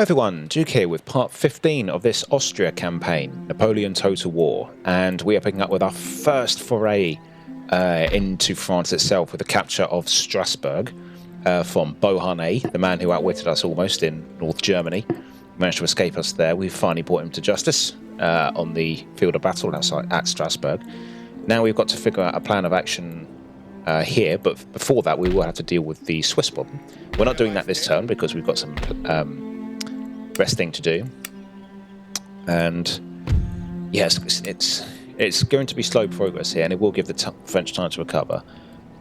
everyone, Duke here with part 15 of this Austria campaign, Napoleon Total War, and we are picking up with our first foray into France itself with the capture of Strasbourg from Beauharnais, the man who outwitted us almost in North Germany. Managed to escape us there. We've finally brought him to justice on the field of battle outside at Strasbourg. Now we've got to figure out a plan of action here, but before that we will have to deal with the Swiss problem. We're not doing that this turn because we've got some resting to do, and yes, it's going to be slow progress here, and it will give the French time to recover,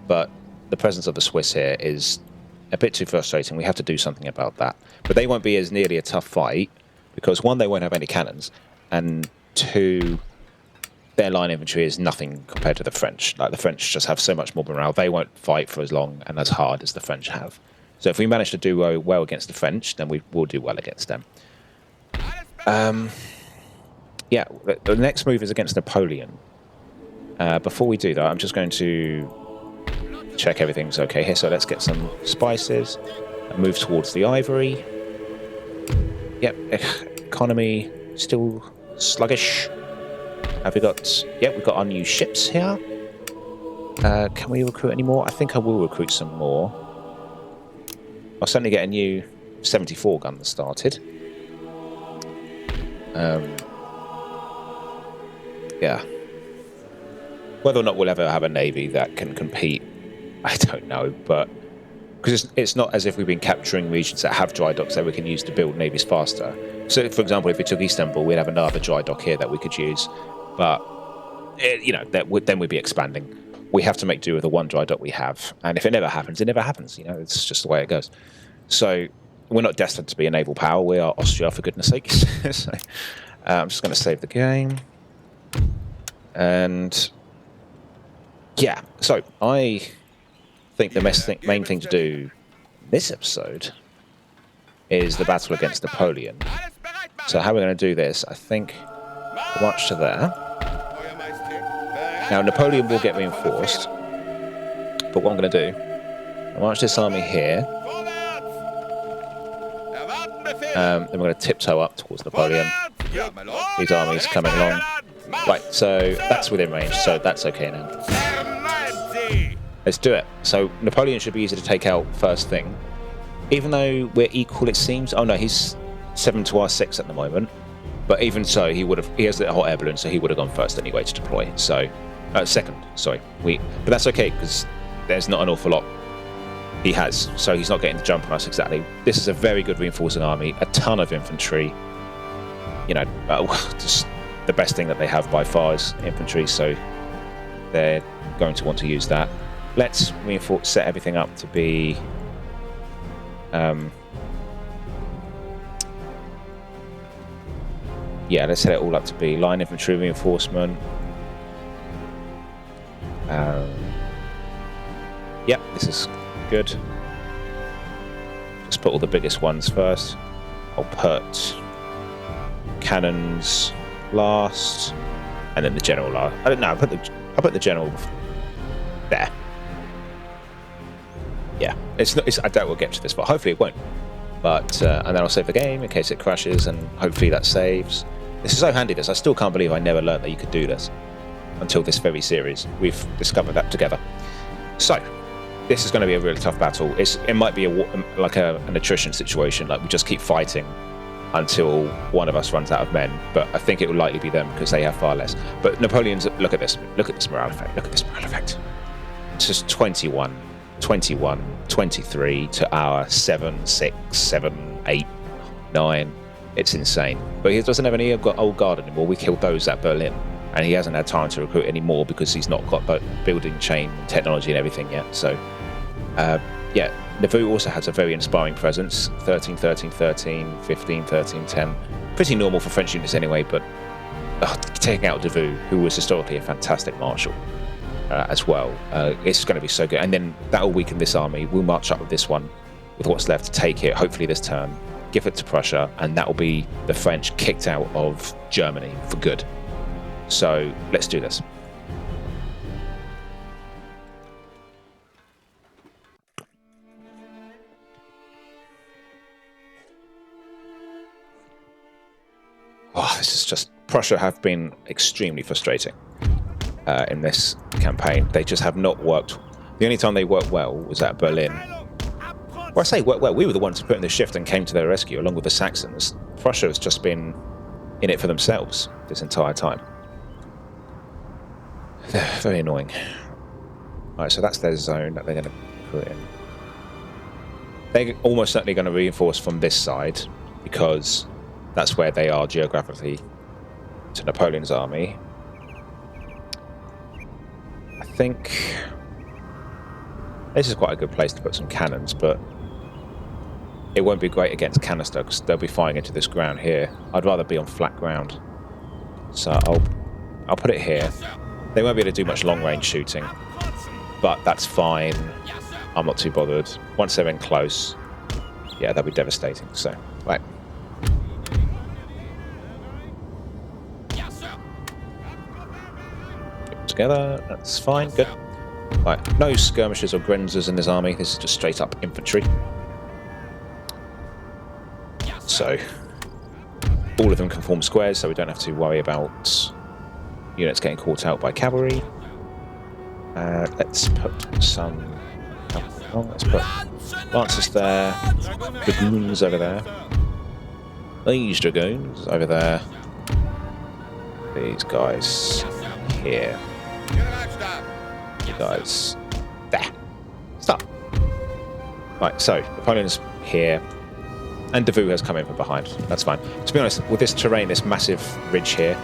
but the presence of the Swiss here is a bit too frustrating. We have to do something about that, but they won't be as nearly a tough fight because one, they won't have any cannons, and two, their line infantry is nothing compared to the French. Like, the French just have so much more morale. They won't fight for as long and as hard as the French have. So if we manage to do well against the French, then we will do well against them. Yeah, the next move is against Napoleon. Before we do that, I'm just going to check everything's okay here. So let's get some spices and move towards the ivory. Yep, economy still sluggish. Have we got... Yep, we've got our new ships here. Can we recruit any more? I think I will recruit some more. I'll certainly get a new 74 gun started. Yeah. Whether or not we'll ever have a navy that can compete, I don't know, but because it's not as if we've been capturing regions that have dry docks that we can use to build navies faster. So, for example, if we took Istanbul, we'd have another dry dock here that we could use, but then we'd be expanding. We have to make do with the one dry dock we have, and if it never happens, it never happens. You know, it's just the way it goes. So we're not destined to be a naval power. We are Austria, for goodness sake. So, I'm just going to save the game, and yeah. So I think the main thing to do in this episode is the battle against Napoleon. So how we're going to do this, I think, march to there. Now, Napoleon will get reinforced, but what I'm going to do, I'll march this army here, then we're going to tiptoe up towards Napoleon. These armies coming along. Right, so that's within range, so that's okay now. Let's do it. So Napoleon should be easy to take out first thing. Even though we're equal, it seems. Oh no, he's 7 to our 6 at the moment. But even so, he has the hot air balloon, so he would have gone first anyway to deploy. So, second, sorry. But that's okay, because there's not an awful lot he has. So he's not getting the jump on us exactly. This is a very good reinforcing army, a ton of infantry. You know, just the best thing that they have by far is infantry, so they're going to want to use that. Let's set everything up to be... yeah, let's set it all up to be line infantry reinforcement. Yep, this is good. Just put all the biggest ones first. I'll put cannons last, and then the general last. I don't know. I'll put the general there. Yeah, I doubt we'll get to this, but hopefully it won't. But and then I'll save the game in case it crashes, and hopefully that saves. This is so handy. I still can't believe I never learned that you could do this until this very series. We've discovered that together. So this is going to be a really tough battle. It might be an attrition situation, like we just keep fighting until one of us runs out of men. But I think it will likely be them because they have far less. But Napoleon's, look at this morale effect. Look at this morale effect. It's just 21, 23 to our 7, 6, 7, 8, 9. It's insane. But he doesn't have any old guard anymore. We killed those at Berlin. And he hasn't had time to recruit any more because he's not got building chain technology and everything yet. So, yeah. Davout also has a very inspiring presence. 13, 13, 13, 15, 13, 10. Pretty normal for French units anyway, but taking out Davout, who was historically a fantastic marshal as well, it's going to be so good. And then that'll weaken this army. We'll march up with this one, with what's left to take it, hopefully this turn, give it to Prussia, and that will be the French kicked out of Germany for good. So let's do this. Prussia have been extremely frustrating in this campaign. They just have not worked. The only time they worked well was at Berlin. Well, I say worked well. We were the ones who put in the shift and came to their rescue, along with the Saxons. Prussia has just been in it for themselves this entire time. They're very annoying. Right, so that's their zone that they're going to put in. They're almost certainly going to reinforce from this side because that's where they are geographically to Napoleon's army. I think this is quite a good place to put some cannons, but it won't be great against canister because they'll be firing into this ground here. I'd rather be on flat ground, so I'll put it here. They won't be able to do much long-range shooting, but that's fine. I'm not too bothered. Once they're in close, yeah, they'll be devastating. So, right. Together, that's fine, good. Right, no skirmishers or grenzers in this army. This is just straight up infantry. So, all of them can form squares, so we don't have to worry about units getting caught out by cavalry. Let's put some... let's put lancers there, dragoons over there, these dragoons over there, these guys here, you guys there. Stop. Right, so Napoleon's here, and Davout has come in from behind. That's fine. To be honest, with this terrain, this massive ridge here,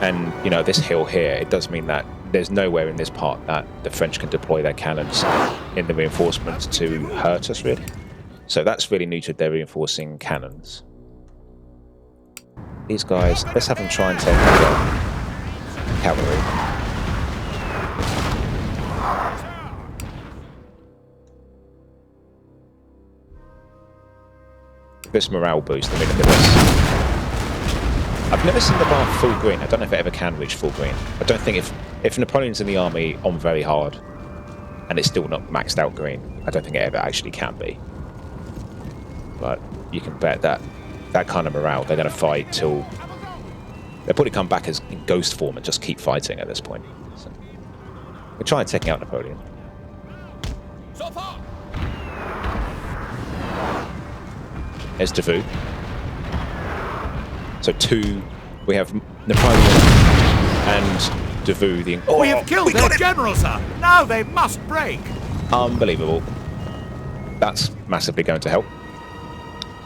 and you know this hill here, it does mean that there's nowhere in this part that the French can deploy their cannons in the reinforcements to hurt us, really. So that's really neutered their reinforcing cannons. These guys, let's have them try and take out cavalry. This morale boost, let me look at this. I've never seen the bar full green. I don't know if it ever can reach full green. I don't think if Napoleon's in the army on very hard and it's still not maxed out green, I don't think it ever actually can be. But you can bet that that kind of morale, they're going to fight till... They'll probably come back as in ghost form and just keep fighting at this point. So, we're trying taking out Napoleon. There's Davout. So we have Napoleon and Davout. We have killed their general, sir. Now they must break. Unbelievable. That's massively going to help.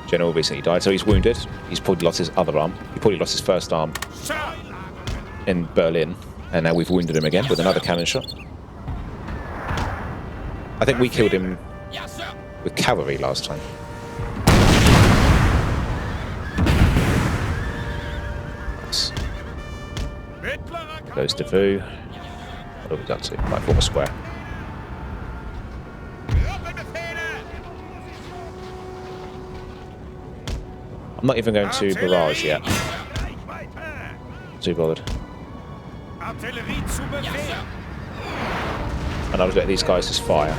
General recently died, so he's wounded. He's probably lost his other arm. He probably lost his first arm in Berlin, and now we've wounded him again with another cannon shot. I think we killed him with cavalry last time. Goes Davout. What have we got to? Right, form a square. I'm not even going to barrage yet. Too bothered. And I'll let these guys just fire.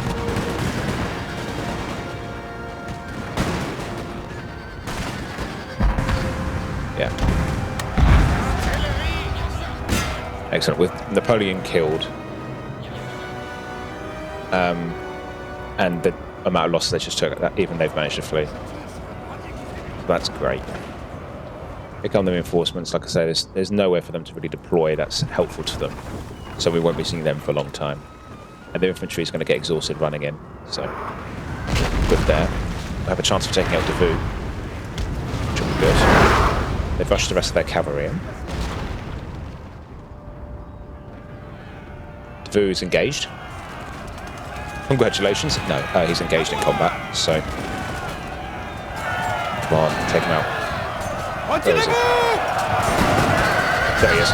Yeah. Excellent. With Napoleon killed, and the amount of losses they just took, that even they've managed to flee. That's great. Here come the reinforcements. Like I say, there's nowhere for them to really deploy that's helpful to them, so we won't be seeing them for a long time. And the infantry is going to get exhausted running in, so good there. We have a chance of taking out Davout, which will be good. They've rushed the rest of their cavalry in. Davout is engaged. Congratulations. No, he's engaged in combat, so... Come on, take him out. Where is he? There he is.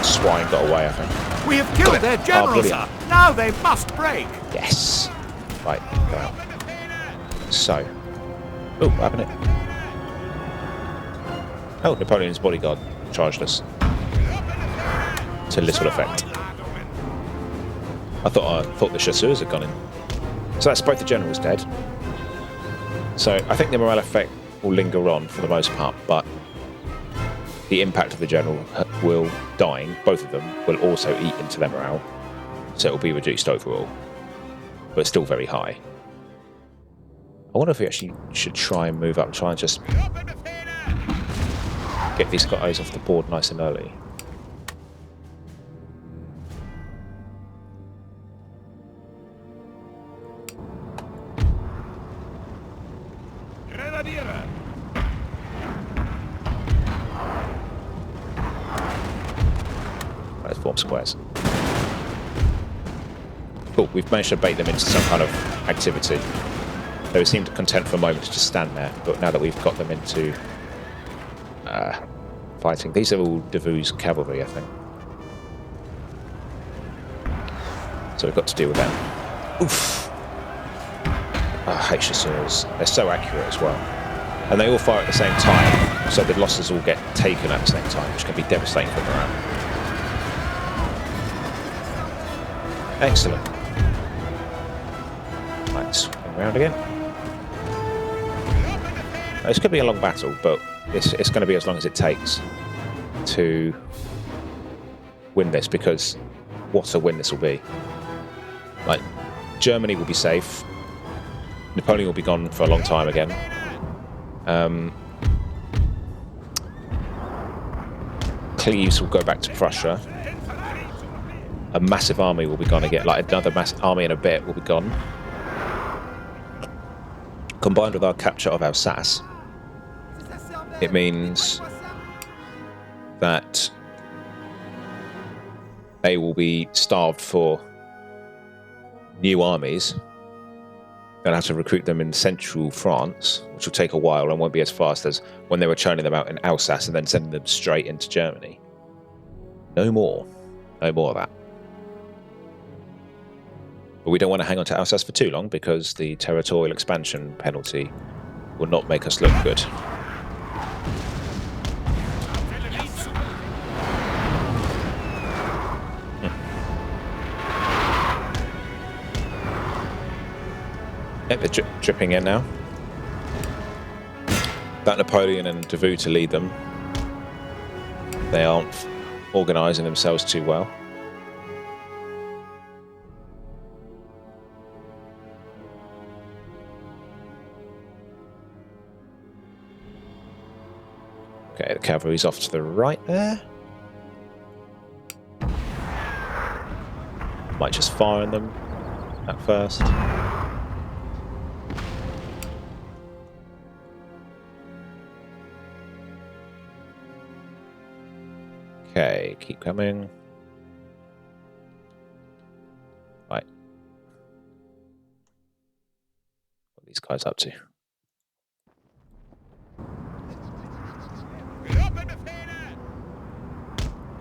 Swine got away, I think. We have killed their general, sir. Now they must break. Yes. Right, go out. So. Oh, what happened? Oh, Napoleon's bodyguard charged us. To little effect. I thought the chasseurs had gone in. So that's both the generals dead. So I think the morale effect will linger on for the most part, but the impact of the general will dying, both of them, will also eat into their morale. So it will be reduced overall, but still very high. I wonder if we actually should try and move up and try and just get these guys off the board nice and early. Let's form squares. Cool, we've managed to bait them into some kind of activity. They seemed content for a moment to just stand there, but now that we've got them into fighting, these are all Davout's cavalry, I think. So we've got to deal with them. Oof! I hate chasseurs. They're so accurate as well. And they all fire at the same time, so the losses all get taken at the same time, which can be devastating for morale. Excellent. Right, swing around again. This could be a long battle, but it's going to be as long as it takes to win this, because what a win this will be. Like, Germany will be safe. Napoleon will be gone for a long time again. Cleves will go back to Prussia. A massive army will be gone again, like another massive army in a bit will be gone. Combined with our capture of Alsace, it means that they will be starved for new armies. They'll have to recruit them in central France, which will take a while and won't be as fast as when they were churning them out in Alsace and then sending them straight into Germany. No more. No more of that. But we don't want to hang on to Alsace for too long, because the territorial expansion penalty will not make us look good. Yeah, they're dripping in now. That Napoleon and Davout to lead them. They aren't organising themselves too well. Okay, the cavalry's off to the right there. Might just fire on them at first. Okay, keep coming. Right. What are these guys up to?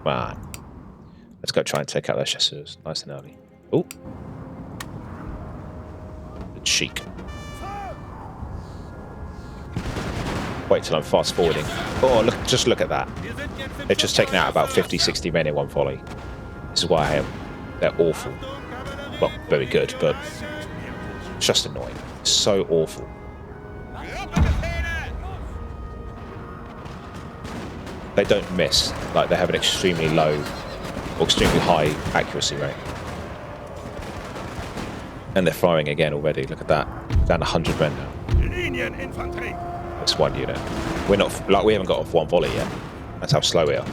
Come on. Let's go try and take out their chasseurs nice and early. Oh. The cheek. Wait till I'm fast forwarding. Oh, look! Just look at that. They've just taken out about 50, 60 men in one volley. This is why I am. They're awful. Well, very good, but just annoying. So awful. They don't miss. Like, they have an extremely low or extremely high accuracy rate. And they're firing again already. Look at that. Down 100 men now. That's one unit. We're not, like, we haven't got off one volley yet. That's how slow we are.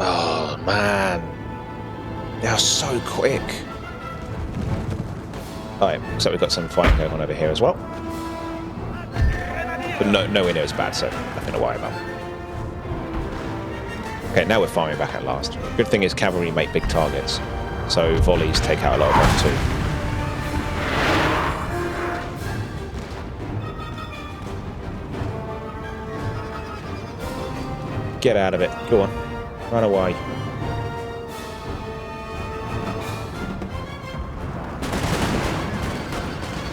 Oh man, they are so quick. Alright, so we've got some fighting going on over here as well. But nowhere near as bad, so nothing to worry about. Okay, now we're firing back at last. Good thing is cavalry make big targets, so volleys take out a lot of them too. Get out of it. Go on. Run away.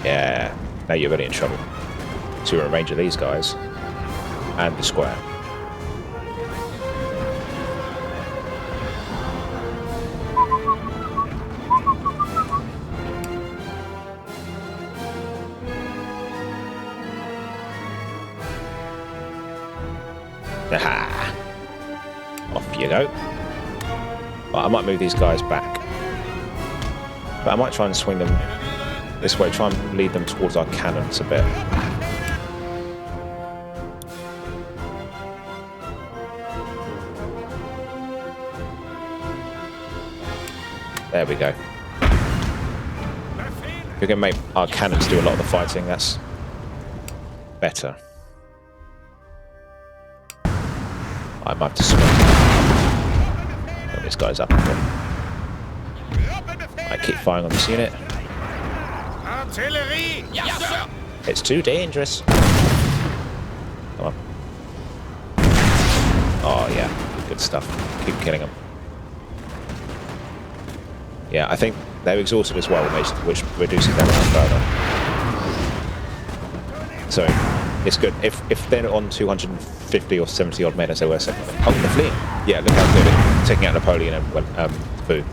Yeah. Now you're really in trouble. So you're in range of these guys. And the square. Aha! Off you go. Right, I might move these guys back. But I might try and swing them this way, try and lead them towards our cannons a bit. There we go. If we can make our cannons do a lot of the fighting, that's better. I might have to swing. Put these guys up a bit. I keep firing on this unit. Artillery! Yes, sir. It's too dangerous. Come on. Oh yeah, good stuff. Keep killing them. Yeah, I think they're exhausted as well, which reduces their amount further. So it's good. If they're on 250 or 70 odd men as they were second. Oh, they're fleeing. Yeah, look how good taking out Napoleon and Davout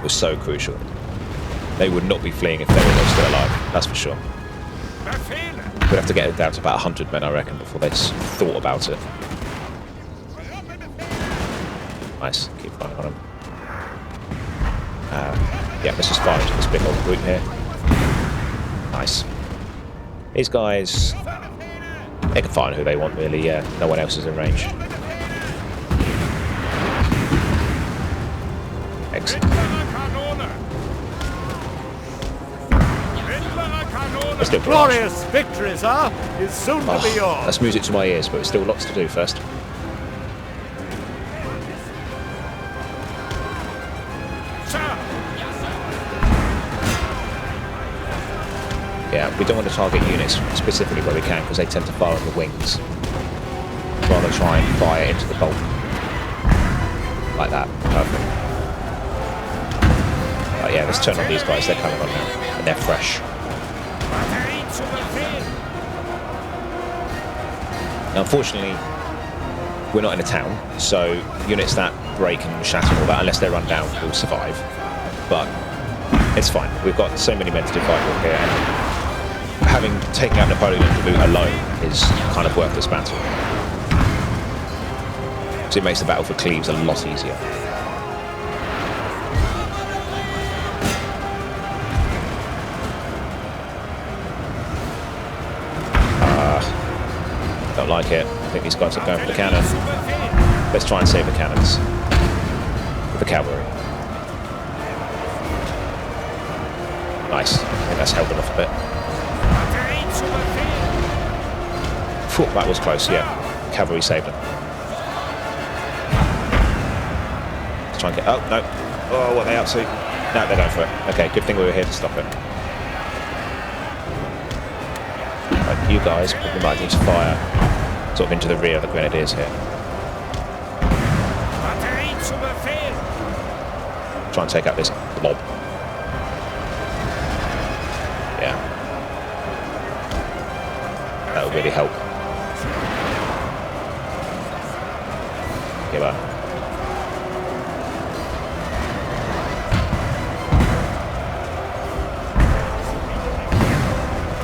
was so crucial. They would not be fleeing if they were still alive, that's for sure. We'd have to get it down to about 100 men, I reckon, before they thought about it. Nice, keep firing on them. Yeah, let's just fire into this big old group here. Nice. These guys, they can fire on who they want, really. Yeah, no one else is in range. Excellent. Glorious victory, sir, is soon to be yours. That's music to my ears, but there's still lots to do first. Yeah, we don't want to target units specifically where we can because they tend to fire on the wings. Rather try and fire into the bulk. Like that. Perfect. Right, yeah, let's turn on these guys. They're coming on now. And they're fresh. Now, unfortunately, we're not in a town, so units that break and shatter and all that, unless they're run down, will survive. But it's fine. We've got so many men to do fight with here. And having taken out Napoleon and Davout alone is kind of worth this battle. So it makes the battle for Cleves a lot easier. Don't like it. I think these guys are going for the cannon. Let's try and save the cannons. With the cavalry. Nice. I think that's held them off a bit. Phew, that was close, yeah. Cavalry saved them. Let's try and get... Oh, no. Oh, what are they up to? No, they're going for it. Okay, good thing we were here to stop it. Right, you guys probably might need to fire sort of into the rear of the grenadiers here. Try and take out this blob. Yeah. That will really help. Give up.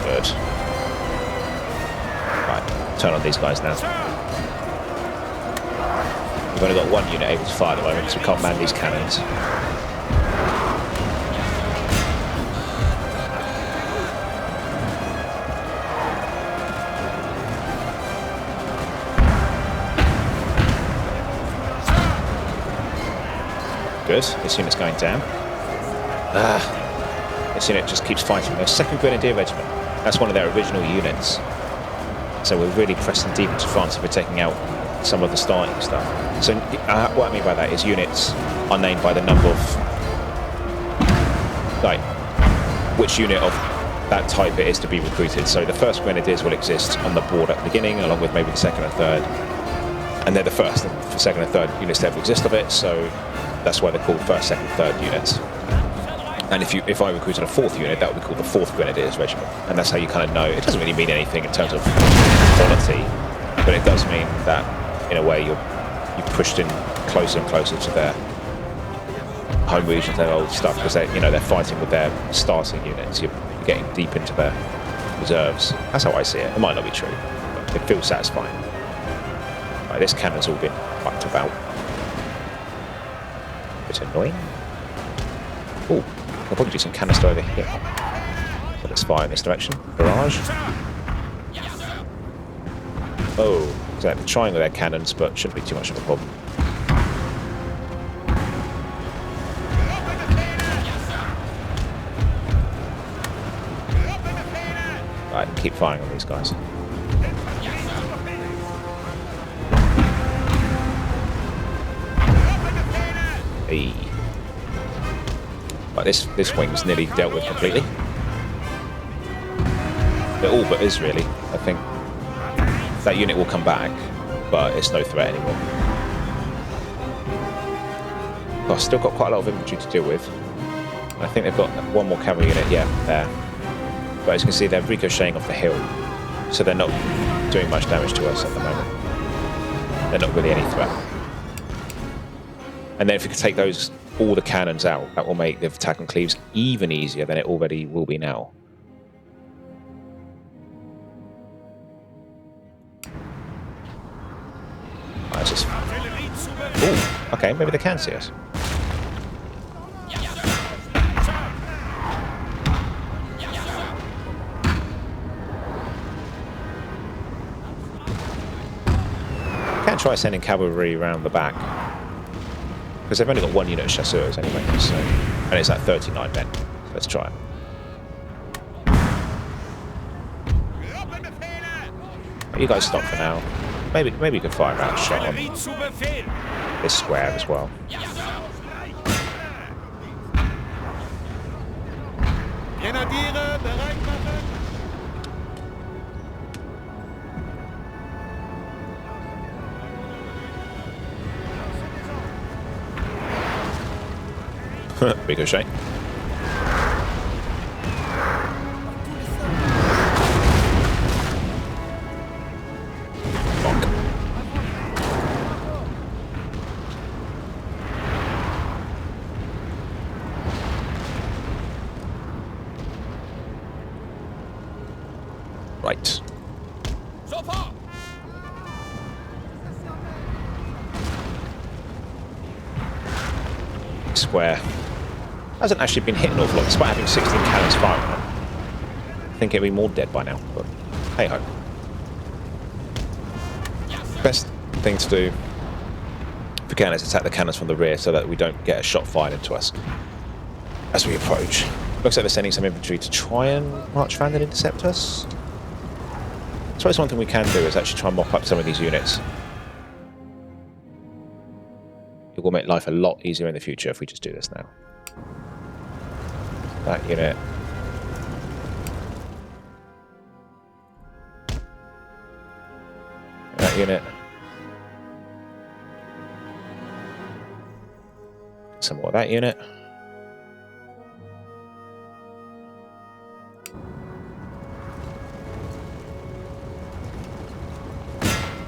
Good. Right, turn on these guys now. We've only got one unit able to fire at the moment, so we can't man these cannons. Good. This unit's going down. This unit just keeps fighting. Their 2nd Grenadier Regiment. That's one of their original units. So we're really pressing deep into France if we're taking out some of the starting stuff. So what I mean by that is units are named by the number of... like, which unit of that type it is to be recruited. So the 1st Grenadiers will exist on the board at the beginning, along with maybe the 2nd and 3rd. And they're the 1st and 2nd and 3rd units to ever exist of it, so that's why they're called 1st, 2nd, 3rd units. And if I recruited a 4th unit, that would be called the 4th Grenadiers Regiment. And that's how you kind of know. It doesn't really mean anything in terms of quality, but it does mean that, in a way, you're pushed in closer and closer to their home regions, their old stuff, because they're fighting with their starting units. You're getting deep into their reserves. That's how I see it. It might not be true, but it feels satisfying. Right, this cannon's all been fucked about. Bit annoying. Oh, I'll probably do some canister over here. So let's fire in this direction. Barrage. Oh, exactly. Trying with their cannons, but shouldn't be too much of a problem. Right, keep firing on these guys. Hey. Right, this wing's nearly dealt with completely. It all but is really, I think. That unit will come back, but it's no threat anymore. Oh, I've still got quite a lot of infantry to deal with. I think they've got one more cavalry unit, yeah, there. But as you can see, they're ricocheting off the hill, so they're not doing much damage to us at the moment. They're not really any threat. And then if we can take all the cannons out, that will make the attack on Cleves even easier than it already will be now. Ooh, okay, maybe they can see us. Can try sending cavalry around the back, because they've only got one unit of chasseurs anyway, so, and it's at 39 men. So let's try it. You guys stop for now. Maybe you could fire out a shot on this square as well. Ricochet. Right. Square hasn't actually been hit an awful lot, despite having 16 cannons firing on it. I think it'd be more dead by now, but hey ho. Best thing to do if we can is attack the cannons from the rear so that we don't get a shot fired into us as we approach. Looks like they're sending some infantry to try and march around and intercept us. I suppose one thing we can do is actually try and mop up some of these units. It will make life a lot easier in the future if we just do this now. That unit. That unit. Some more of that unit.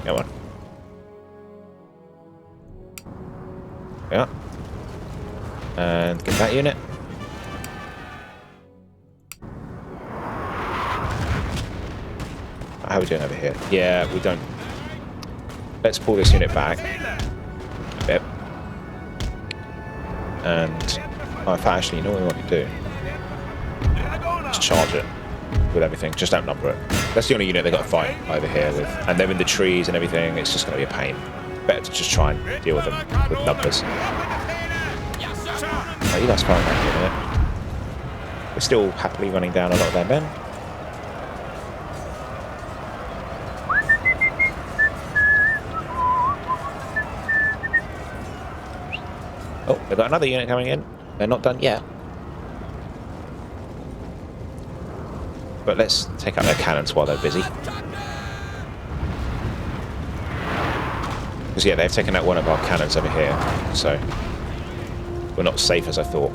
Come on. Yeah. And get that unit. How are we doing over here? Yeah, we don't. Let's pull this unit back a bit. And oh, in fact, actually, you know what we want to do? Just charge it with everything. Just outnumber it. That's the only unit they got to fight over here with, and they're in the trees and everything. It's just going to be a pain. Better to just try and deal with them with numbers. Oh, you guys firing that unit. We're still happily running down a lot of their men. Oh, they've got another unit coming in. They're not done yet. But let's take out their cannons while they're busy. Because yeah, they've taken out one of our cannons over here, so we're not as safe as I thought.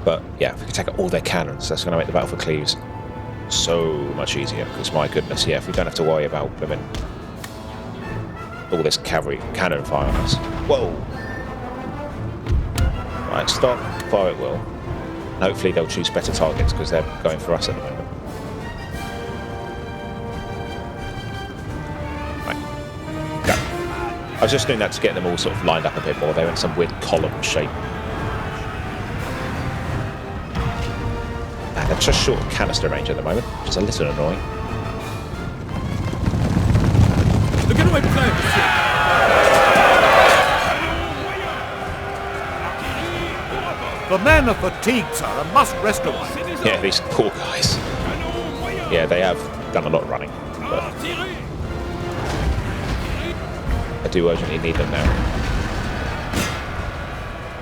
But yeah, if we can take out all their cannons, that's going to make the battle for Cleves so much easier. Because my goodness, yeah, if we don't have to worry about women, all this cavalry cannon fire on us. Whoa! Right, stop, fire at will. And hopefully they'll choose better targets because they're going for us at the moment. I was just doing that to get them all sort of lined up a bit more. They're in some weird column shape. And they're just short of canister range at the moment, which is a little annoying. The men are fatigued, sir, and must rest a while. Yeah, these poor guys. Yeah, they have done a lot of running, but I do urgently need them now.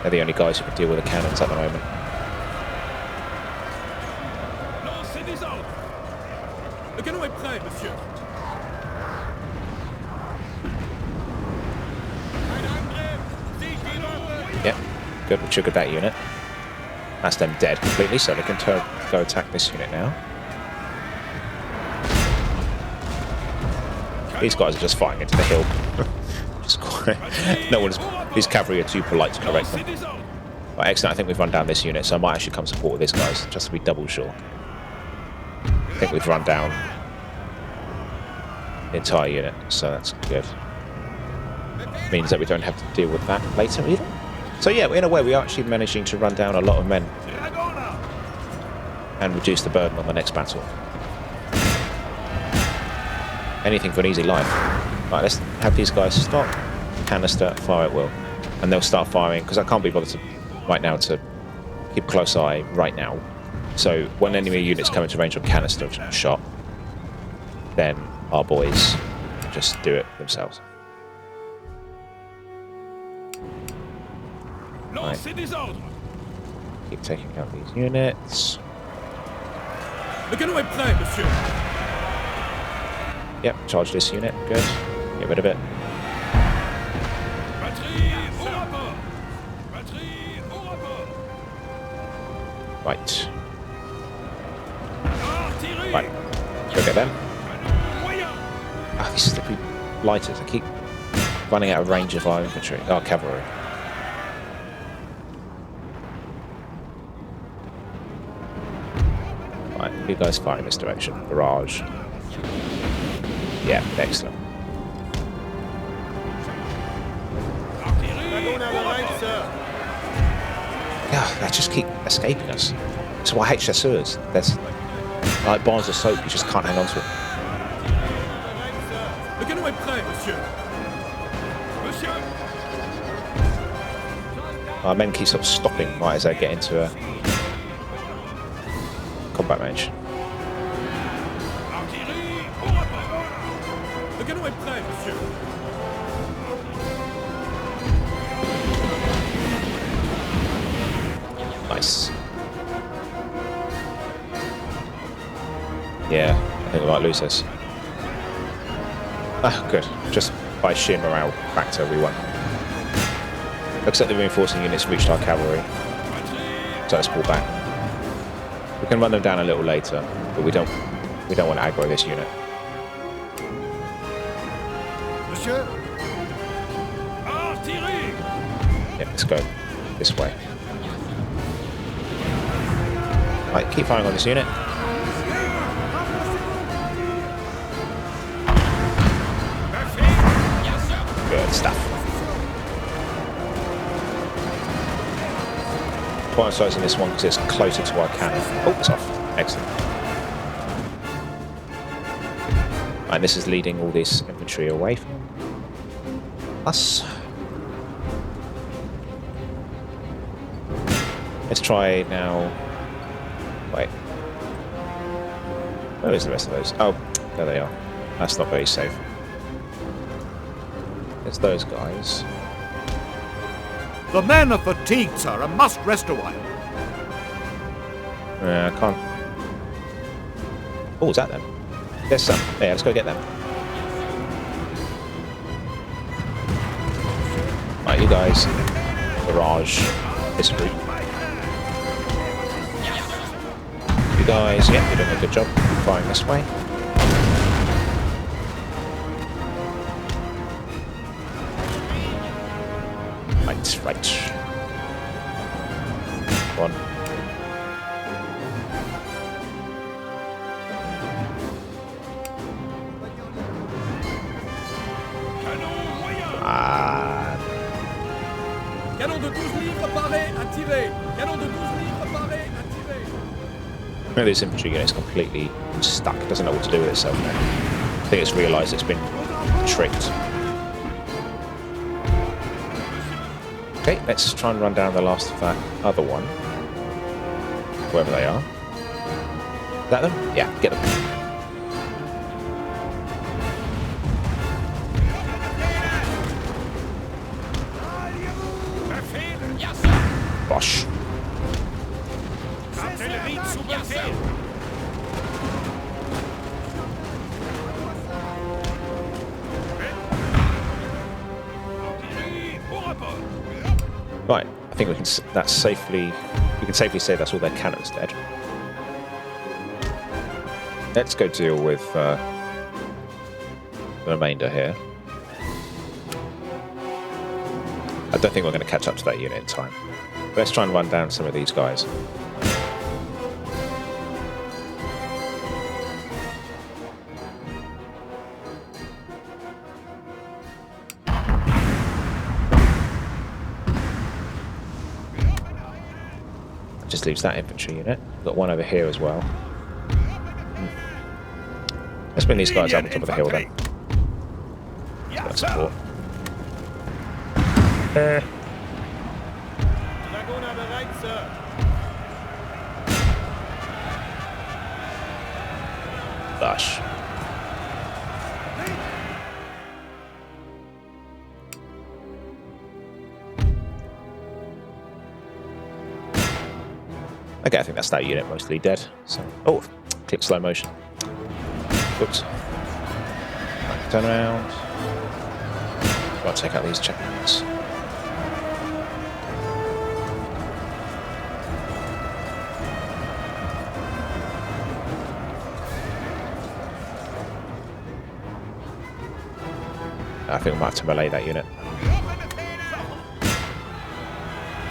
They're the only guys who can deal with the cannons at the moment. Yep, good, we triggered that unit. That's them dead completely, so they can go attack this unit now. These guys are just fighting into the hill. Just quite, no one's. These cavalry are too polite to correct them. Right, excellent. I think we've run down this unit, so I might actually come support with this guys, just to be double sure. I think we've run down the entire unit, so that's good. Means that we don't have to deal with that later either. So yeah, in a way, we are actually managing to run down a lot of men and reduce the burden on the next battle. Anything for an easy life. Right, let's have these guys stop, canister, fire at will. And they'll start firing, because I can't be bothered to, right now to keep a close eye right now. So when enemy units come into range of canister shot, then our boys just do it themselves. Right. Keep taking out these units. Yep, charge this unit. Good. Get rid of it. Right. Right. Go get them. Ah, these slippery lighters. I keep running out of range of our infantry. Oh, cavalry. Right, you guys fire in this direction. Barrage. Yeah, excellent. Yeah, they just keep escaping us. That's why I hate chasseurs. There's like bars of soap, you just can't hang on to it. Our men keep sort of stopping right as they get into a combat range. Nice. Yeah, I think we might lose this. Ah, good. Just by sheer morale factor, we won. Looks like the reinforcing units reached our cavalry. So let's pull back. We can run them down a little later, but we don't want to aggro this unit. Monsieur? Yeah, let's go this way. Right, keep firing on this unit. Good stuff. Prioritizing this one because it's closer to our cannon. Oh, it's off. Excellent. And this is leading all this infantry away from us. Let's try now. Wait. Where is the rest of those? Oh, there they are. That's not very safe. It's those guys. The men are fatigued, sir, and must rest a while. I can't. Oh, is that them? There's some. Yeah, let's go get them. Right, you guys. Barrage this group. You guys, yeah, you're doing a good job firing this way. Right. One. Canon de 12 livres paré à tirer. Canon de 12 livres paré à tirer. Maybe this infantry unit is completely stuck. It doesn't know what to do with itself now. I think it's realised it's been tricked. Okay, let's try and run down the last of that other one. Wherever they are. Is that them? Yeah, get them. Bosh. Right, I think we can. That's safely. We can safely say that's all their cannons dead. Let's go deal with the remainder here. I don't think we're going to catch up to that unit in time. Let's try and run down some of these guys. Just leaves that infantry unit. Got one over here as well. Let's bring these guys up on top of the hill then. Got support. Lush. Okay, I think that's that unit mostly dead. So, oh, click slow motion. Oops. Right, turn around. I'll take out these checkpoints. I think we might have to melee that unit.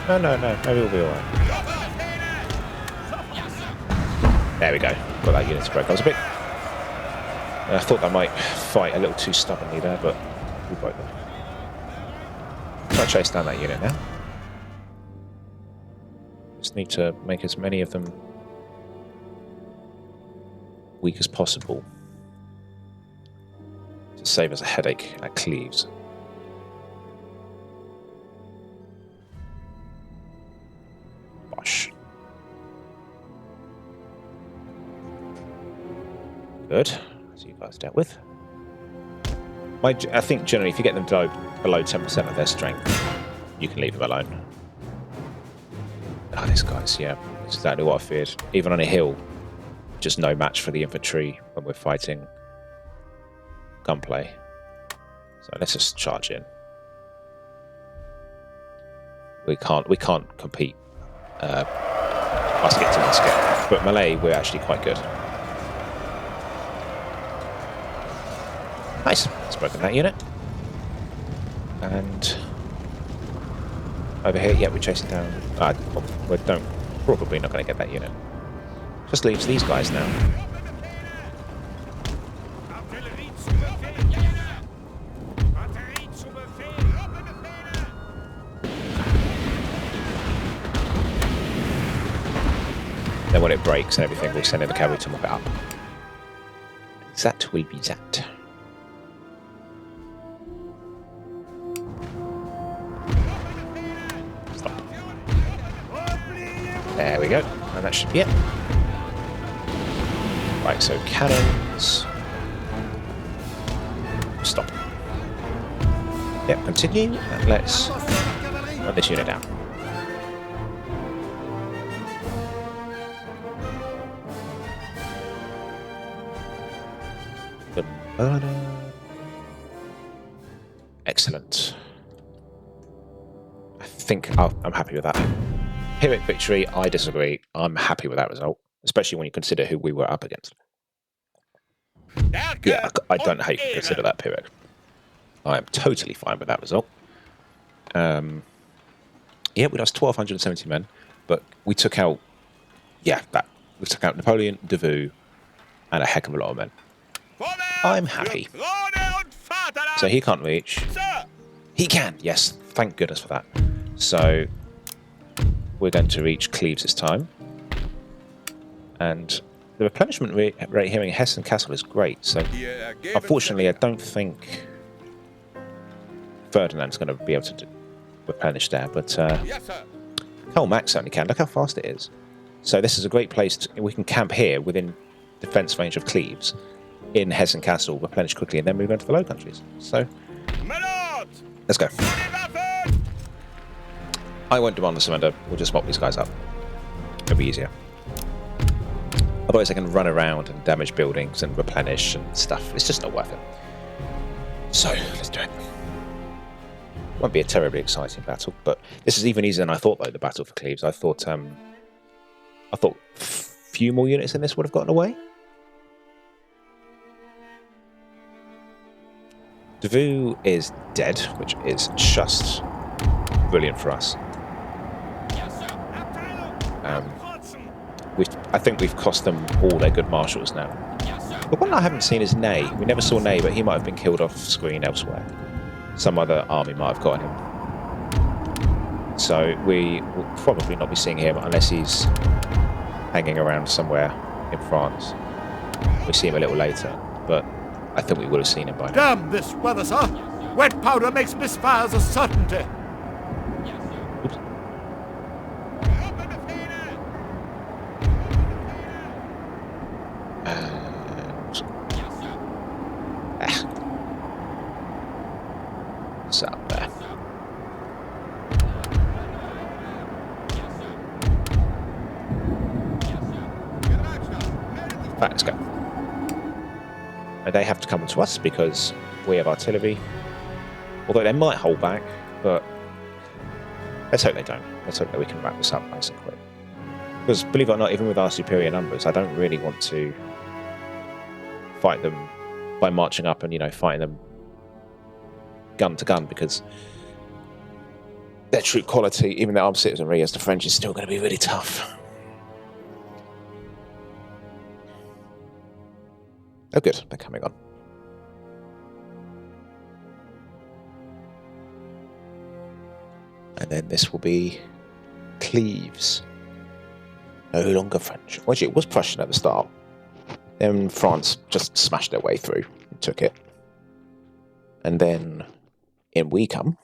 No, maybe we'll be alright. There we go. Got that unit to break. I was a bit... I thought that might fight a little too stubbornly there, but we broke them. Try to chase down that unit now. Just need to make as many of them weak as possible to save us a headache at Cleves. Bosh. Good. So you guys dealt with. I think generally if you get them below 10% of their strength, you can leave them alone. Ah, this guy's, yeah, it's exactly what I feared. Even on a hill, just no match for the infantry when we're fighting gunplay. So let's just charge in. We can't compete musket to musket, but melee we're actually quite good. Nice, let's broken that unit. And over here, yeah, we're chasing down. We don't, probably not going to get that unit. Just leaves these guys now. Then when it breaks and everything, we'll send in the cavalry to mop it up. That will be that. There we go, and that should be it. Right, so cannons. Stop. Yep, continue, and let's run this unit down. Excellent. I think I'm happy with that. Pyrrhic victory, I disagree. I'm happy with that result, especially when you consider who we were up against. Yeah, I don't hate to consider that Pyrrhic. I am totally fine with that result. Yeah, we lost 1,270 men, but we took out, we took out Napoleon, Davout, and a heck of a lot of men. I'm happy. So he can't reach. He can, yes, thank goodness for that. So we're going to reach Cleves this time. And the replenishment rate here in Hessen Castle is great. So unfortunately, I don't think Ferdinand's going to be able to replenish there. But Karl Mack certainly can. Look how fast it is. So this is a great place. We can camp here within defence range of Cleves in Hessen Castle, replenish quickly, and then move on to the Low Countries. So let's go. I won't demand the surrender. We'll just mop these guys up. It'll be easier. Otherwise, I can run around and damage buildings and replenish and stuff. It's just not worth it. So let's do it. Won't be a terribly exciting battle, but this is even easier than I thought. Though the battle for Cleves, I thought few more units in this would have gotten away. Davout is dead, which is just brilliant for us. I think we've cost them all their good marshals now. The one I haven't seen is Ney. We never saw Ney, but he might have been killed off screen elsewhere. Some other army might have gotten him. So we will probably not be seeing him unless he's hanging around somewhere in France. We see him a little later, but I think we would have seen him by now. Damn this weather, sir! Wet powder makes misfires a certainty. Oops. What's up there? Right, let's go. And they have to come to us because we have artillery. Although they might hold back, but let's hope they don't. Let's hope that we can wrap this up nice and quick. Because believe it or not, even with our superior numbers, I don't really want to fight them by marching up and, you know, fighting them gun to gun, because their troop quality, even their armed citizenry as the French, is still going to be really tough. Oh good, they're coming on. And then this will be Cleves. No longer French. Well, actually, it was Prussian at the start. Then France just smashed their way through and took it. And then in we come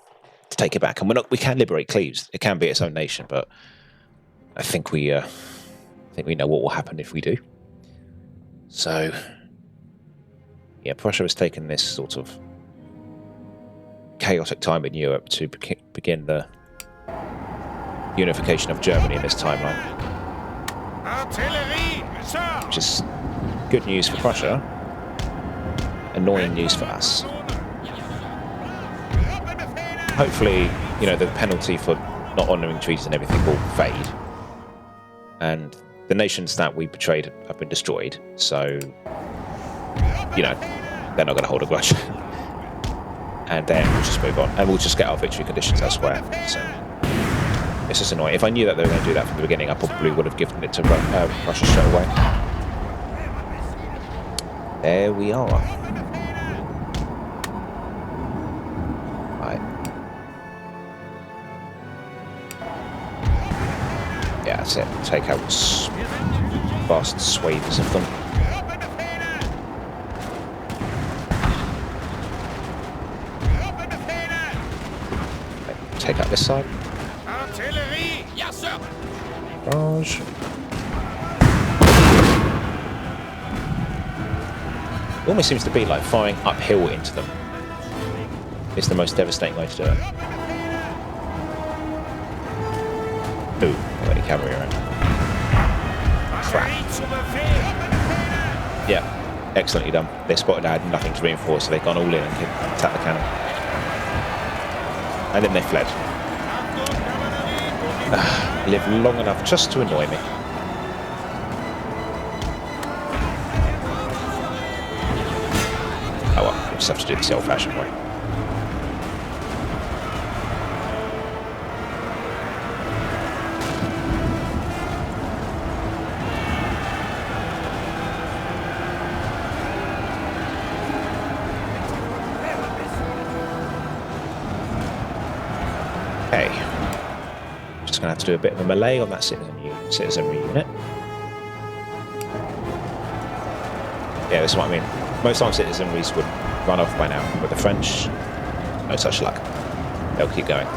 to take it back. And we can liberate Cleves. It can be its own nation, but I think we know what will happen if we do. So yeah, Prussia has taken this sort of chaotic time in Europe to begin the unification of Germany in this timeline. Which is good news for Prussia, annoying news for us. Hopefully, you know, the penalty for not honouring treaties and everything will fade. And the nations that we betrayed have been destroyed, so, you know, they're not going to hold a grudge. And then we'll just move on, and we'll just get our victory conditions elsewhere. So it's just annoying. If I knew that they were going to do that from the beginning, I probably would have given it to Russia straight away. There we are. Right. Yeah, that's it. Take out vast swathes of them. Take out this side. Artillery! Yes, sir! Barrage. It almost seems to be like firing uphill into them. It's the most devastating way to do it. Ooh, I've got any cavalry around. Crap. Yeah, excellently done. They spotted I had nothing to reinforce, so they've gone all in and attacked the cannon. And then they fled. Live long enough just to annoy me. Oh well, we just have to do this the old-fashioned way. Okay. going to have to do a bit of a melee on that citizenry unit. Yeah, this is what I mean. Most times citizenries would run off by now, but the French, no such luck. They'll keep going.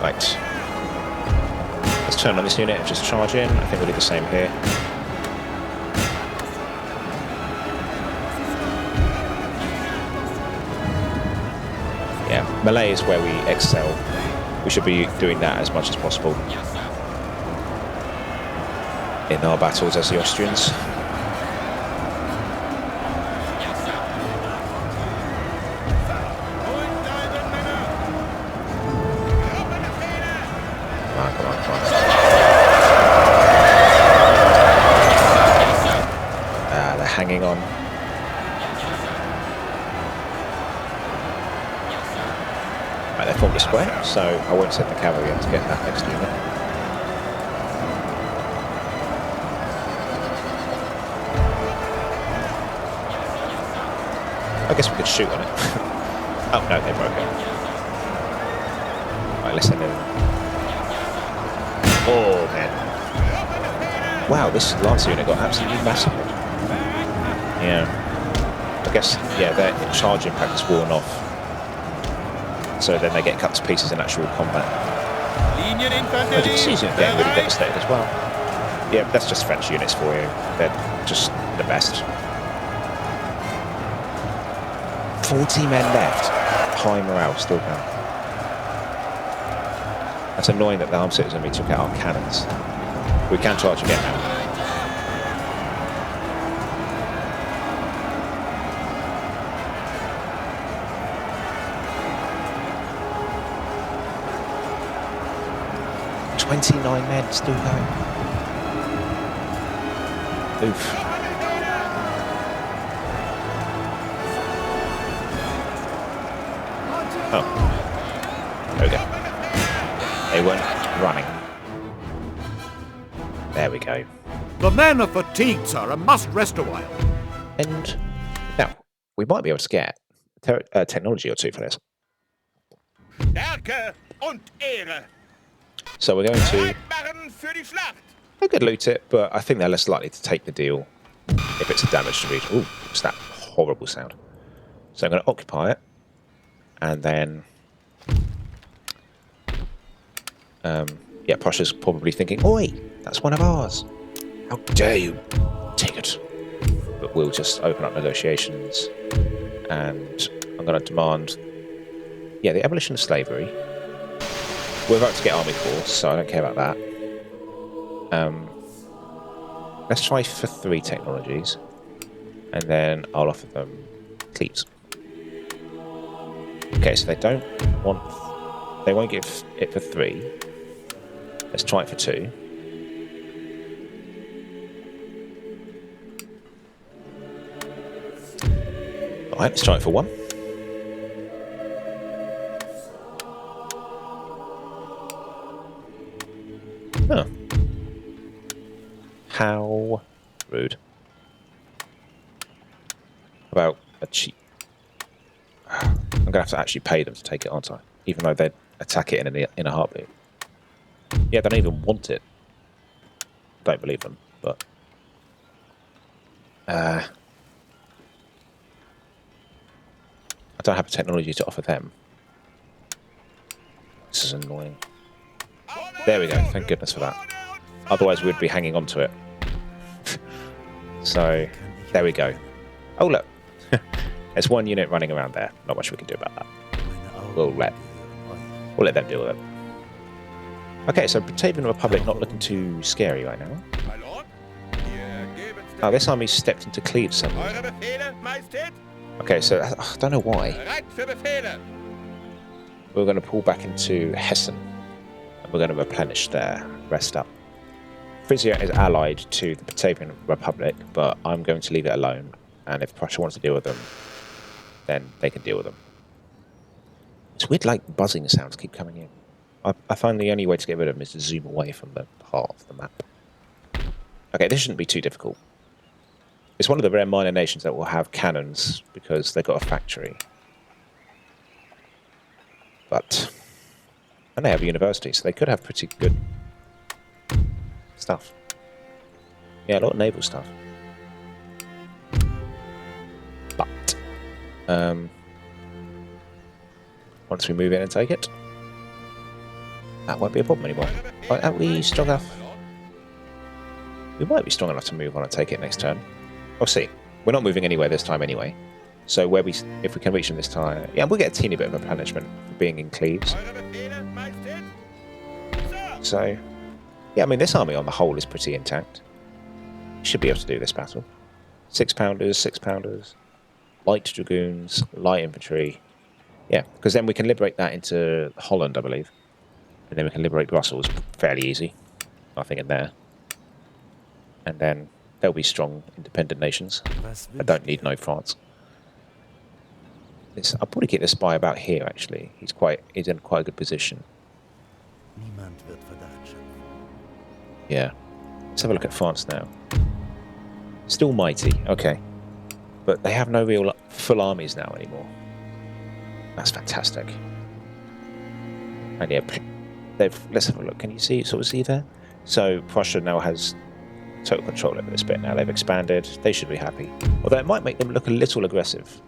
Right. Let's turn on this unit and just charge in. I think we'll do the same here. Yeah, melee is where we excel. We should be doing that as much as possible in our battles as the Austrians. Come on. They're hanging on. Right, they formed a square, so I won't send the cavalry up to get that next unit. I guess we could shoot on it. Oh no, they broke it. Right, let's send in. Oh man. Wow, this lance unit got absolutely massacred. Yeah. I guess, yeah, their charge impact is worn off. So then they get cut to pieces in actual combat. But you see them getting really devastated as well. Yeah, that's just French units for you. They're just the best. 40 men left. High morale still going. That's annoying that the armed citizenry took out our cannons. We can charge again now. "29 men still going." Oof. Oh. There we go. They weren't running. There we go. The men are fatigued, sir, and must rest a while. And now, we might be able to get technology or two for this. Stärke und Ehre. So we're going to... They could loot it, but I think they're less likely to take the deal if it's a damaged region. Ooh, what's that horrible sound? So I'm going to occupy it, and then... yeah, Prussia's probably thinking, "Oi, that's one of ours. How dare you take it?" But we'll just open up negotiations, and I'm going to demand, yeah, the abolition of slavery. We're about to get army corps, so I don't care about that. Let's try for 3 technologies, and then I'll offer them Cleves. Okay, so they don't want... They won't give it for 3. Let's try it for 2. Alright, let's try it for 1. Oh. How rude. About a cheap... I'm going to have to actually pay them to take it, aren't I? Even though they'd attack it in a heartbeat. Yeah, they don't even want it. Don't believe them, but... I don't have a technology to offer them. This is annoying. There we go, thank goodness for that. Otherwise we'd be hanging on to it. So, there we go. Oh look, there's 1 unit running around there. Not much we can do about that. We'll let them deal with it. Okay, so Batavian Republic not looking too scary right now. Oh, this army stepped into Cleves suddenly. Okay, so I don't know why. We're going to pull back into Hessen. And we're going to replenish there, rest up. Frisia is allied to the Batavian Republic, but I'm going to leave it alone. And if Prussia wants to deal with them, then they can deal with them. It's weird, like buzzing sounds keep coming in. I find the only way to get rid of them is to zoom away from the heart of the map. Okay, this shouldn't be too difficult. It's one of the rare minor nations that will have cannons because they've got a factory. But... And they have a university, so they could have pretty good stuff. Yeah, a lot of naval stuff. But... once we move in and take it, that won't be a problem anymore. Are we strong enough? We might be strong enough to move on and take it next turn. We'll see. We're not moving anywhere this time anyway. So if we can reach them this time... Yeah, we'll get a teeny bit of a punishment for being in Cleves. So, yeah, I mean, this army on the whole is pretty intact. Should be able to do this battle. 6-pounders, 6-pounders, light dragoons, light infantry. Yeah, because then we can liberate that into Holland, I believe. And then we can liberate Brussels fairly easy. Nothing in there. And then they'll be strong, independent nations. I don't need no France. I'll probably get this spy about here, actually. He's in quite a good position. Yeah. Let's have a look at France now. Still mighty, okay. But they have no real full armies now anymore. That's fantastic. And yeah, let's have a look. Can you sort of see there? So Prussia now has total control over this bit now. They've expanded. They should be happy. Although it might make them look a little aggressive.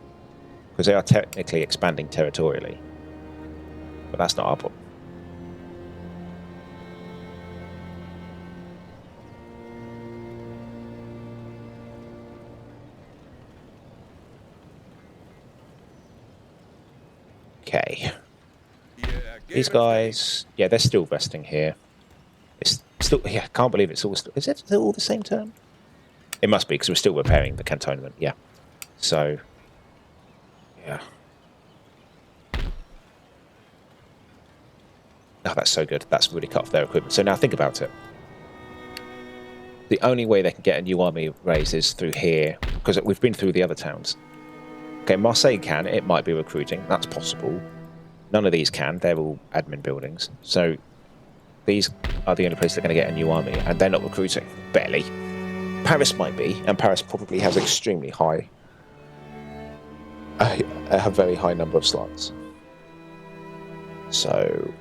Because they are technically expanding territorially. But that's not our problem. Okay. These guys, yeah, they're still resting here. It's still, yeah, can't believe it's all still. Is it all the same term? It must be because we're still repairing the cantonment. Yeah. So, yeah. Oh, that's so good. That's really cut off their equipment. So now think about it. The only way they can get a new army raised is through here, because we've been through the other towns. Okay, Marseille can. It might be recruiting. That's possible. None of these can. They're all admin buildings. So these are the only places that are going to get a new army, and they're not recruiting. Barely. Paris might be, and Paris probably has extremely high... a very high number of slots. So,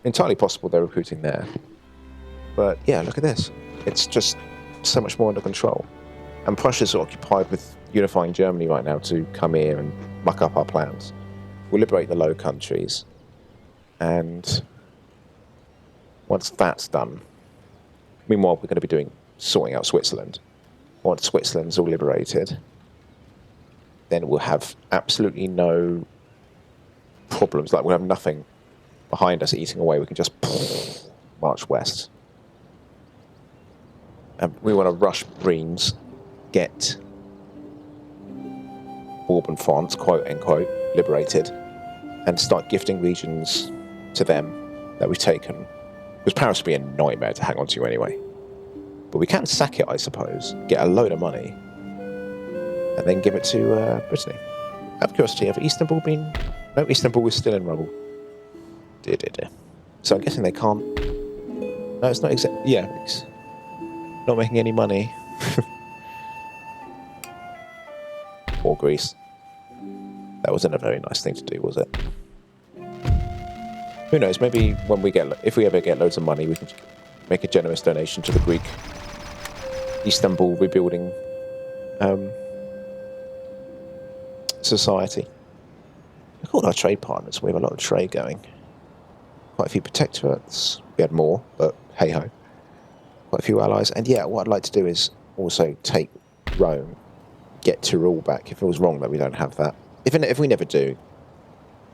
entirely possible they're recruiting there. But yeah, look at this. It's just so much more under control. And Prussia's occupied with unifying Germany right now to come here and muck up our plans. We'll liberate the Low Countries. And once that's done, meanwhile we're going to be sorting out Switzerland. Once Switzerland's all liberated, then we'll have absolutely no problems. Like, we'll have nothing behind us eating away. We can just march west. And we want to rush Reims, get Bourbon France, quote unquote, liberated, and start gifting regions to them that we've taken. Because Paris would be a nightmare to hang on to anyway. But we can sack it, I suppose, get a load of money, and then give it to Brittany. Out of curiosity, have Istanbul been... No, Istanbul was still in rubble. Dear. So I'm guessing they can't... No, it's not exactly... Yeah, it's not making any money. Or Greece. That wasn't a very nice thing to do, was it? Who knows, maybe when if we ever get loads of money, we can make a generous donation to the Greek Istanbul rebuilding society. Look at all our trade partners. We have a lot of trade going. Quite a few protectorates. We had more, but hey-ho. Quite a few allies. And yeah, what I'd like to do is also take Rome, get Tyrol back. If it was wrong that we don't have that. If we never do,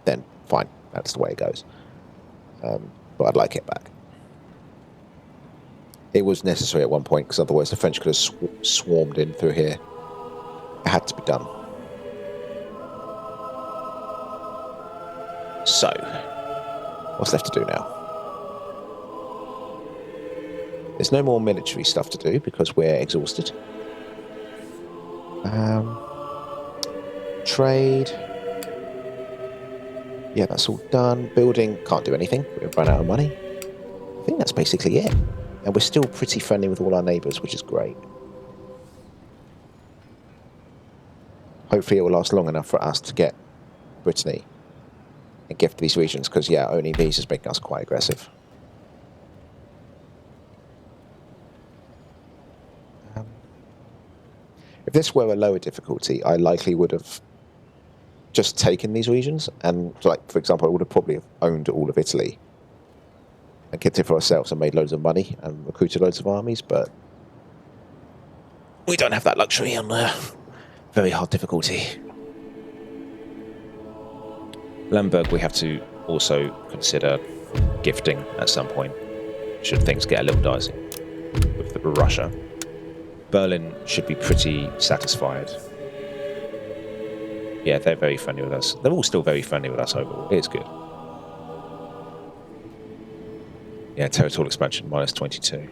then fine. That's the way it goes. But I'd like it back. It was necessary at one point, because otherwise the French could have swarmed in through here. It had to be done. So, what's left to do now? There's no more military stuff to do, because we're exhausted. Trade. Yeah, that's all done. Building, can't do anything. We've run out of money. I think that's basically it. And we're still pretty friendly with all our neighbours, which is great. Hopefully it will last long enough for us to get Brittany and gift these regions, because, yeah, owning these is making us quite aggressive. If this were a lower difficulty, I likely would have just taken these regions, and, like, for example, I would have probably owned all of Italy and kept it for ourselves and made loads of money and recruited loads of armies, but we don't have that luxury on very hard difficulty. Lemberg we have to also consider gifting at some point, should things get a little dicey with Russia. Berlin should be pretty satisfied. Yeah, they're very friendly with us. They're all still very friendly with us overall. It's good. Yeah, territorial expansion, minus 22.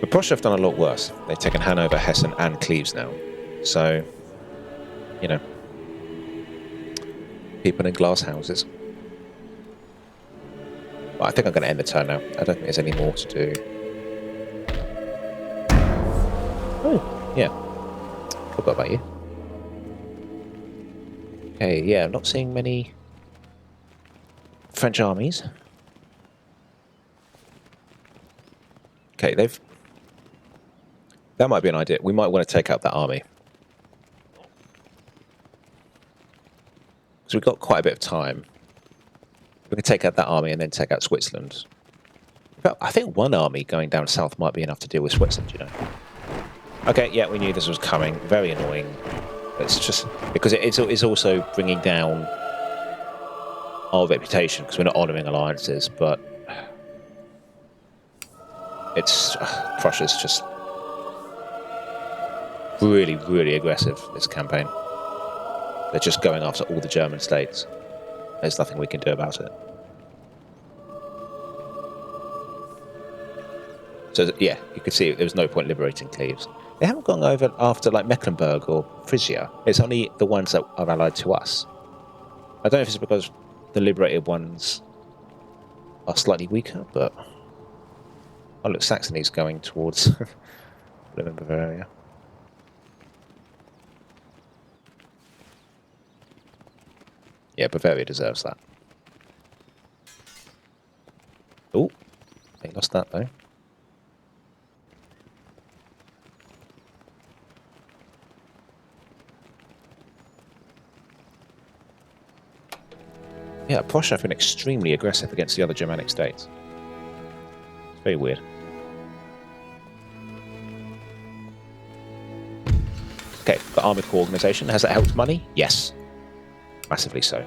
But Prussia have done a lot worse. They've taken Hanover, Hessen, and Cleves now. So, you know, people in glass houses. But I think I'm going to end the turn now. I don't think there's any more to do. Oh, yeah. Forgot about you. Okay, yeah, I'm not seeing many French armies. Okay, that might be an idea. We might want to take out that army. Because we've got quite a bit of time. We can take out that army and then take out Switzerland. But I think one army going down south might be enough to deal with Switzerland, you know. Okay, yeah, we knew this was coming. Very annoying. It's just because it's also bringing down our reputation because we're not honouring alliances, but it's Prussia's just really, really aggressive this campaign. They're just going after all the German states. There's nothing we can do about it. So yeah, you can see there was no point liberating Cleves. They haven't gone over after like Mecklenburg or Frisia. It's only the ones that are allied to us. I don't know if it's because the liberated ones are slightly weaker, but oh look, Saxony's going towards Bavaria. Yeah, Bavaria deserves that. Oh, they lost that though. Yeah, Prussia have been extremely aggressive against the other Germanic states. It's very weird. Okay, the Armoured Corps organisation. Has that helped money? Yes. Massively so.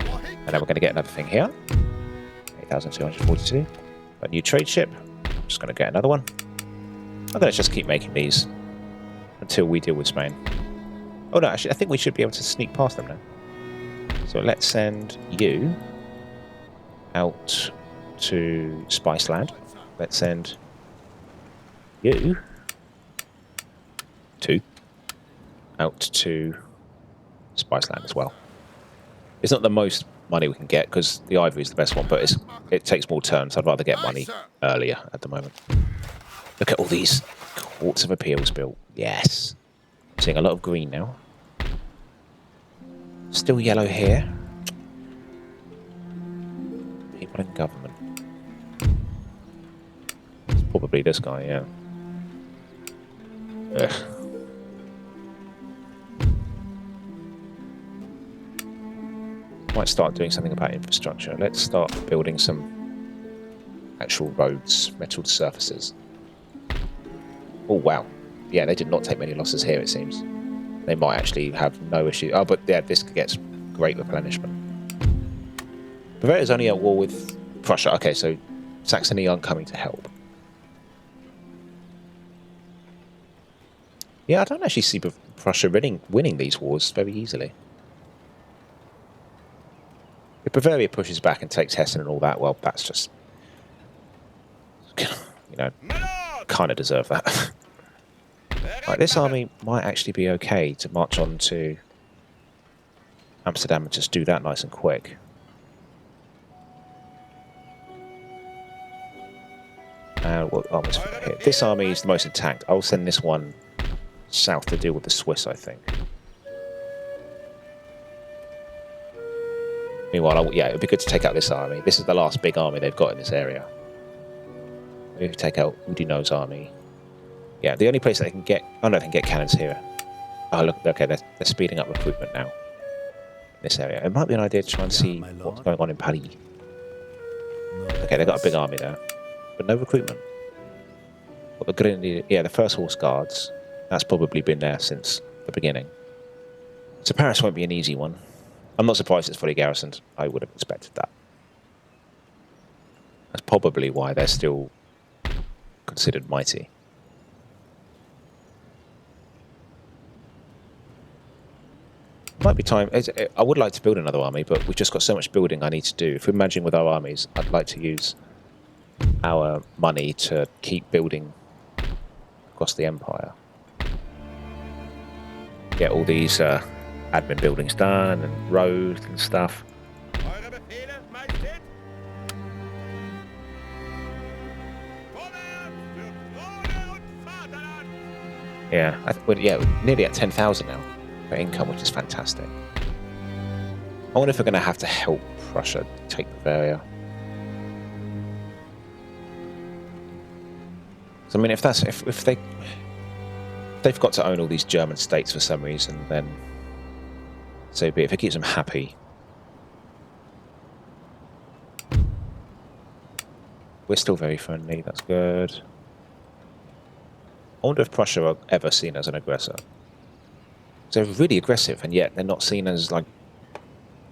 And then we're going to get another thing here. 8,242. A new trade ship. Just going to get another one. I'm going to just keep making these until we deal with Spain. Oh no, actually, I think we should be able to sneak past them now. So let's send you out to Spiceland. Let's send you out to Spiceland as well. It's not the most money we can get because the ivory is the best one, but it takes more turns. I'd rather get money earlier at the moment. Look at all these courts of appeals built. Yes. I'm seeing a lot of green now. Still yellow here. People in government. It's probably this guy, yeah. Ugh. Might start doing something about infrastructure. Let's start building some actual roads, metalled surfaces. Oh wow. Yeah, they did not take many losses here, it seems. They might actually have no issue. Oh, but yeah, this gets great replenishment. Bavaria's only at war with Prussia. Okay, so Saxony aren't coming to help. Yeah, I don't actually see Prussia winning these wars very easily. If Bavaria pushes back and takes Hessen and all that, well, that's just, you know, kind of deserve that. Right, this army might actually be okay to march on to Amsterdam and just do that nice and quick. And what armies have we got here? This army is the most intact. I'll send this one south to deal with the Swiss, I think. Meanwhile, yeah, it would be good to take out this army. This is the last big army they've got in this area. Maybe take out Oudinot's army. Yeah, the only place that they can get... Oh, no, they can get cannons here. Oh, look, okay, they're speeding up recruitment now. In this area. It might be an idea to try and see what's going on in Paris. Okay, they've got a big army there. But no recruitment. But the Grenadier... Yeah, the First Horse Guards. That's probably been there since the beginning. So Paris won't be an easy one. I'm not surprised it's fully garrisoned. I would have expected that. That's probably why they're still considered mighty. Might be time. I would like to build another army, but we've just got so much building I need to do. If we're managing with our armies, I'd like to use our money to keep building across the empire. Get all these admin buildings done and roads and stuff. Yeah, yeah, nearly at 10,000 now for income, which is fantastic. I wonder if we're going to have to help Prussia take Bavaria. So, I mean, if they've got to own all these German states for some reason, then so be it. If it keeps them happy. We're still very friendly, that's good. I wonder if Prussia are ever seen as an aggressor. They're really aggressive, and yet they're not seen as like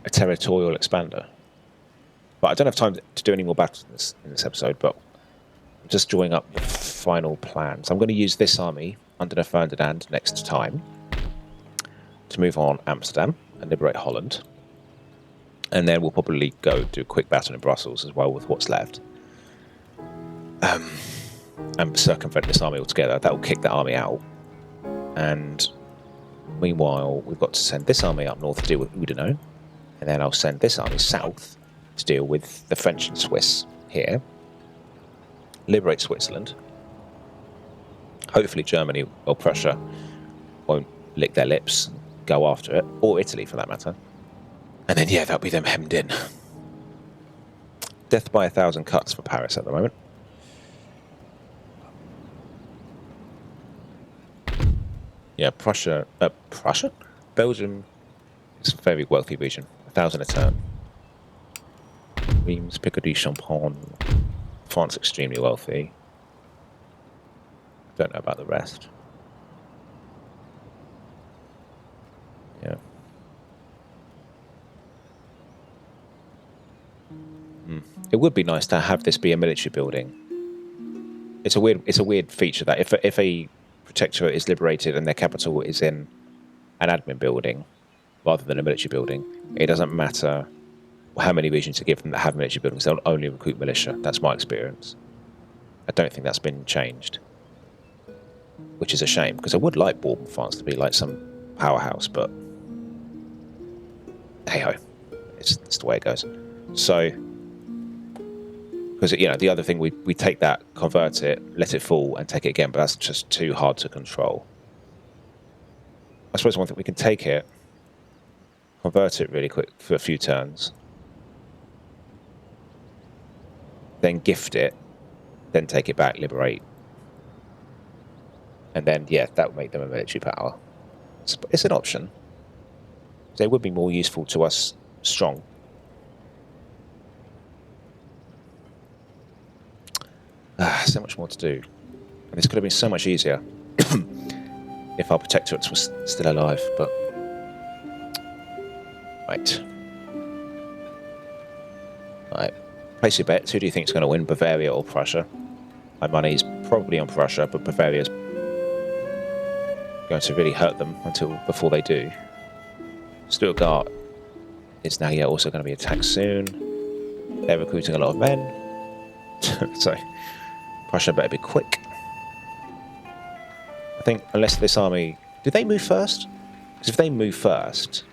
a territorial expander. But I don't have time to do any more battles in this episode, but I'm just drawing up the final plan. So I'm going to use this army under Ferdinand next time to move on Amsterdam and liberate Holland. And then we'll probably go do a quick battle in Brussels as well with what's left. And circumvent this army altogether. That will kick that army out. And meanwhile, we've got to send this army up north to deal with Oudinot. And then I'll send this army south to deal with the French and Swiss here. Liberate Switzerland. Hopefully Germany or Prussia won't lick their lips, go after it, or Italy for that matter. And then, yeah, that'll be them hemmed in. Death by 1,000 cuts for Paris at the moment. Yeah, Prussia? Belgium is a very wealthy region. 1,000 a turn. Reims, Picardy, Champagne. France extremely wealthy. Don't know about the rest. Yeah. It would be nice to have this be a military building. It's a weird feature that if a protectorate is liberated and their capital is in an admin building rather than a military building, it doesn't matter how many regions you give them that have military buildings, they'll only recruit militia. That's my experience. I don't think that's been changed, which is a shame, because I would like Bourbon France to be like some powerhouse, but hey-ho, it's the way it goes. So, because, you know, the other thing, we take that, convert it, let it fall, and take it again, but that's just too hard to control. I suppose one thing, we can take it, convert it really quick for a few turns, then gift it, then take it back, liberate. And then, yeah, that would make them a military power. It's an option. They would be more useful to us strong. So much more to do. And this could have been so much easier if our protectorates were still alive, but... Right. Right. Place your bets. Who do you think is going to win, Bavaria or Prussia? My money's probably on Prussia, but Bavaria's going to really hurt them before they do. Stuttgart is now also going to be attacked soon. They're recruiting a lot of men. So Prussia better be quick. I think unless this army... Did they move first? Because if they move first,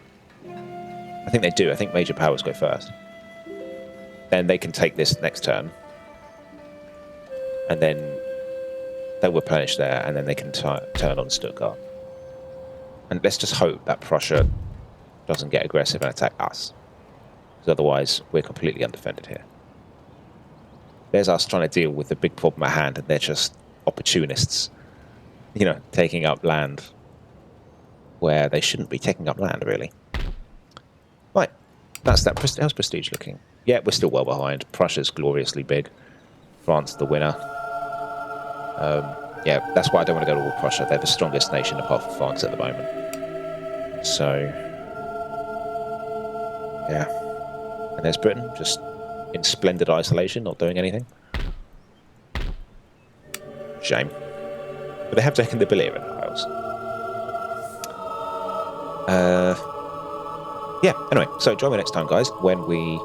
I think they do. I think major powers go first. Then they can take this next turn. And then they'll replenish there, and then they can turn on Stuttgart. And let's just hope that Prussia doesn't get aggressive and attack us. Because otherwise, we're completely undefended here. There's us trying to deal with the big problem at hand, and they're just opportunists, you know, taking up land where they shouldn't be taking up land, really. Right, that's that. How's prestige looking? Yeah, we're still well behind. Prussia's gloriously big. France the winner. Yeah, that's why I don't want to go to war Prussia. They're the strongest nation apart from France at the moment. So, yeah. And there's Britain, just in splendid isolation, not doing anything. Shame. But they have taken the Balearian Isles. Yeah, anyway, so join me next time, guys, when we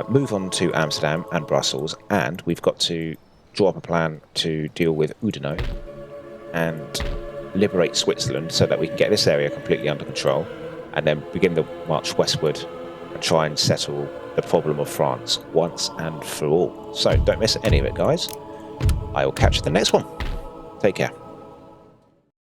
move on to Amsterdam and Brussels, and we've got to draw up a plan to deal with Oudinot and liberate Switzerland so that we can get this area completely under control, and then begin the march westward and try and settle the problem of France once and for all. So don't miss any of it, guys. I will catch you in the next one. Take care.